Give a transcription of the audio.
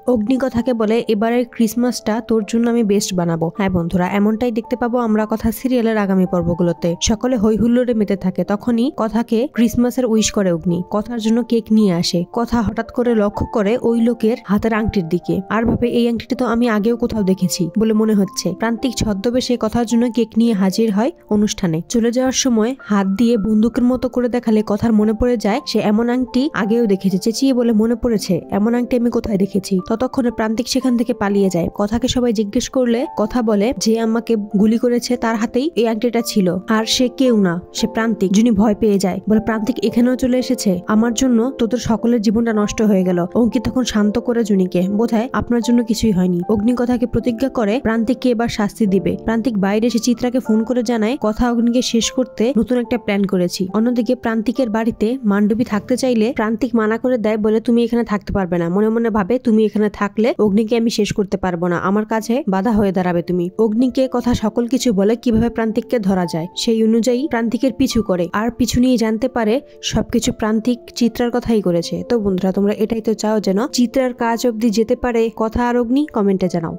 অগ্নি কথাকে বলে এবারের ক্রিসমাসটা তোর জন্য আমি বেস্ট বানাবো। হ্যাঁ বন্ধুরা, এমনটাই দেখতে পাবো আমরা কথা সিরিয়ালের আগামী পর্বগুলোতে। সকলে হই হুল্লোড়ে মেতে থাকে, তখনই কথাকে ক্রিসমাসের উইশ করে অগ্নি, কথার জন্য কেক নিয়ে আসে। কথা হঠাৎ করে লক্ষ্য করে ওই লোকের হাতের আংটির দিকে, আর ভাবে এই আংটিটা তো আমি আগেও কোথাও দেখেছি বলে মনে হচ্ছে। প্রান্তিক ছদ্মবেশে কথার জন্য কেক নিয়ে হাজির হয় অনুষ্ঠানে। চলে যাওয়ার সময় হাত দিয়ে বন্দুকের মতো করে দেখালে কথার মনে পড়ে যায় সে এমন আংটি আগেও দেখেছে। চেঁচিয়ে বলে, মনে পড়েছে, এমন আংটি আমি কোথায় দেখেছি। ততক্ষণে প্রান্তিক সেখান থেকে পালিয়ে যায়। কথাকে সবাই জিজ্ঞেস করলে কথা বলে যে আমাকে গুলি করেছে তার হাতেই এই আংটিটা ছিল, আর সে কেউ না, সে প্রান্তিক। জুনি ভয় পেয়ে যায়, বলে প্রান্তিক এখানেও চলে এসেছে, আমার জন্য তোদের সকলের জীবনটা নষ্ট হয়ে গেল। অঙ্কিত তখন শান্ত করে জুনিকে, বোধহয় আপনার জন্য কিছুই হয়নি। অগ্নি কথাকে প্রতিজ্ঞা করে প্রান্তিককে এবার শাস্তি দিবে। প্রান্তিক বাইরে এসে চিত্রাকে ফোন করে জানায় কথা অগ্নিকে শেষ করতে নতুন একটা প্ল্যান করেছি। অন্যদিকে প্রান্তিকের বাড়িতে মান্ডবী থাকতে চাইলে প্রান্তিক মানা করে দেয়, বলে তুমি এখানে থাকতে পারবে না। মনে মনে ভাবে, তুমি এখানে থাকলে অগ্নিকে আমি শেষ করতে পারবো না, আমার কাছে বাধা হয়ে দাঁড়াবে তুমি। অগ্নিকে কথা সকল কিছু বলে কিভাবে প্রান্তিককে ধরা যায়, সেই অনুযায়ী প্রান্তিকের পিছু করে, আর পিছু নিয়ে জানতে পারে সবকিছু প্রান্তিক চিত্রার কথাই করেছে। তো বন্ধুরা, তোমরা এটাই তো চাও যেন চিত্রার কাজ অব্দি যেতে পারে কথা আর অগ্নি? কমেন্টে জানাও।